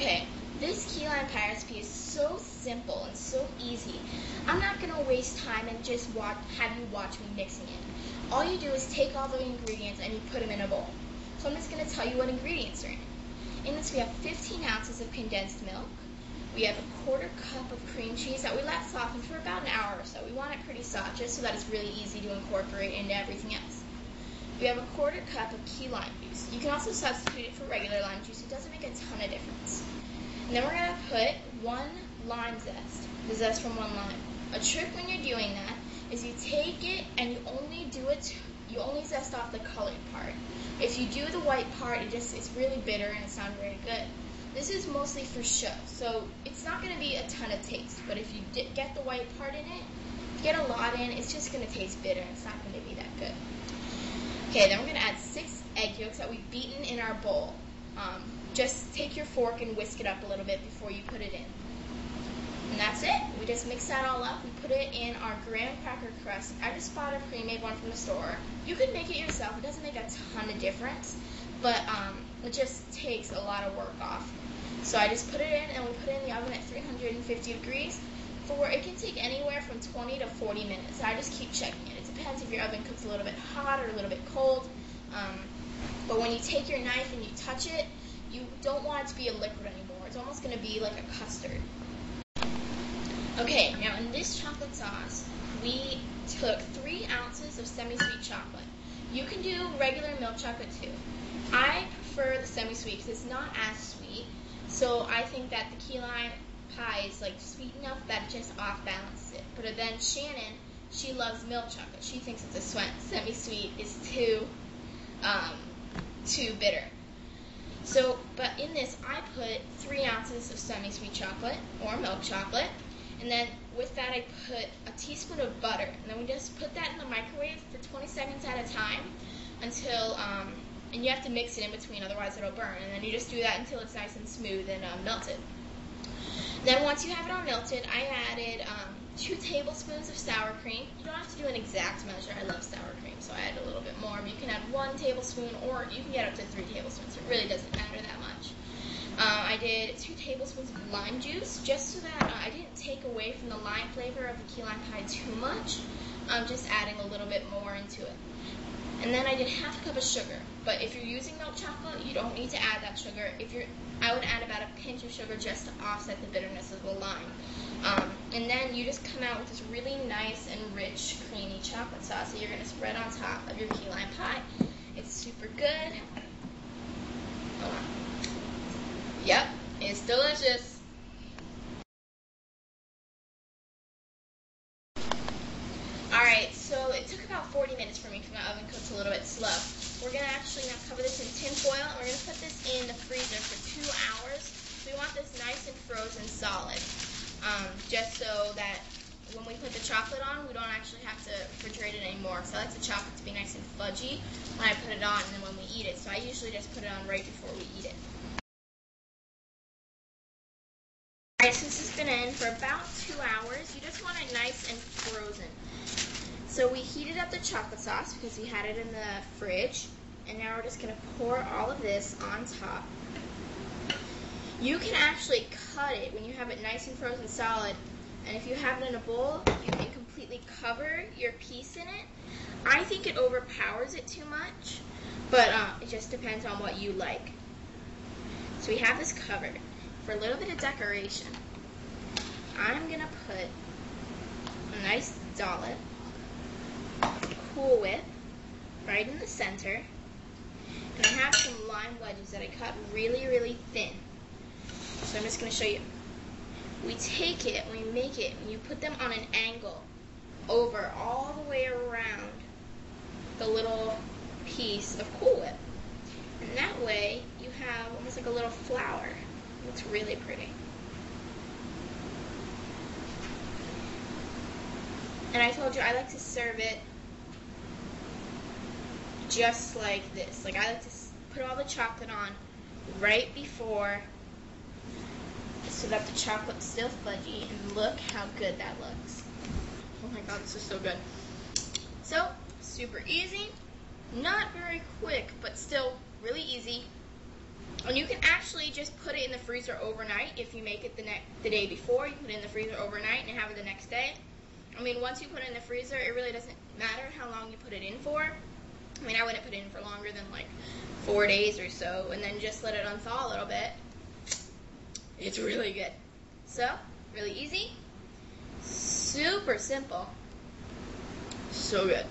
Okay, this key lime pie recipe is so simple and so easy. I'm not going to waste time and just have you watch me mixing it. All you do is take all the ingredients and you put them in a bowl. So I'm just going to tell you what ingredients are in it. In this we have 15 ounces of condensed milk. We have a quarter cup of cream cheese that we let soften for about an hour or so. We want it pretty soft just so that it's really easy to incorporate into everything else. We have a quarter cup of key lime juice. You can also substitute it for regular lime juice. It doesn't make a ton of difference. And then we're going to put 1 lime zest, the zest from 1 lime. A trick when you're doing that is you take it and you only zest off the colored part. If you do the white part, it's really bitter and it's not very good. This is mostly for show, so it's not going to be a ton of taste. But if you get the white part in it, get a lot in, it's just going to taste bitter and it's not going to be that good. Okay, then we're going to add 6 egg yolks that we've beaten in our bowl. Just take your fork and whisk it up a little bit before you put it in. And that's it. We just mix that all up. We put it in our graham cracker crust. I just bought a pre-made one from the store. You can make it yourself. It doesn't make a ton of difference, but it just takes a lot of work off. So I just put it in and we put it in the oven at 350 degrees. It can take anywhere from 20 to 40 minutes. I just keep checking it. It depends if your oven cooks a little bit hot or a little bit cold. But when you take your knife and you touch it, you don't want it to be a liquid anymore. It's almost going to be like a custard. Okay, now in this chocolate sauce, we took 3 ounces of semi-sweet chocolate. You can do regular milk chocolate too. I prefer the semi-sweet because it's not as sweet. So I think that the key lime pie is like sweet enough that it just off-balances it. But then Shannon, she loves milk chocolate. She thinks it's a semi-sweet is too bitter. So, but in this, I put 3 ounces of semi-sweet chocolate or milk chocolate, and then with that I put a teaspoon of butter, and then we just put that in the microwave for 20 seconds at a time until, and you have to mix it in between, otherwise it'll burn, and then you just do that until it's nice and smooth and melted. Then once you have it all melted, I added 2 tablespoons of sour cream. You don't have to do an exact measure. I love sour cream, so I add a little bit more. But you can add 1 tablespoon, or you can get up to 3 tablespoons. It really doesn't matter that much. I did 2 tablespoons of lime juice, just so that I didn't take away from the lime flavor of the key lime pie too much. Just adding a little bit more into it. And then I did half a cup of sugar. But if you're using milk chocolate, you don't need to add that sugar. I would add about a pinch of sugar just to offset the bitterness of the lime. And then you just come out with this really nice and rich, creamy chocolate sauce that you're going to spread on top of your key lime pie. It's super good. Hold on. Yep, it's delicious. Alright, so it took about 40 minutes for me because my oven cooked a little bit slow. We're going to actually now cover this in tin foil, and we're going to put this in the freezer for 2 hours. So we want this nice and frozen solid, just so that when we put the chocolate on, we don't actually have to refrigerate it anymore. So I like the chocolate to be nice and fudgy when I put it on and then when we eat it. So I usually just put it on right before we eat it. Alright, so this has been in for about 2 hours. You just want it nice and frozen. So we heated up the chocolate sauce because we had it in the fridge, and now we're just going to pour all of this on top. You can actually cut it when you have it nice and frozen solid, and if you have it in a bowl, you can completely cover your piece in it. I think it overpowers it too much, but it just depends on what you like. So we have this covered. For a little bit of decoration, I'm going to put a nice dollop Cool Whip right in the center, and I have some lime wedges that I cut really, really thin. So I'm just going to show you. We take it, we make it, and you put them on an angle over all the way around the little piece of Cool Whip. And that way you have almost like a little flower. It looks really pretty. And I told you I like to serve it just like this. Like I like to put all the chocolate on right before, so that the chocolate's still fudgy, and look how good that looks. Oh my god, this is so good. So, super easy, not very quick, but still really easy. And you can actually just put it in the freezer overnight. If you make it the day before, you put it in the freezer overnight and have it the next day. I mean, once you put it in the freezer, it really doesn't matter how long you put it in for. I mean, I wouldn't put it in for longer than like 4 days or so, and then just let it unthaw a little bit. It's really good. So, really easy, super simple, so good.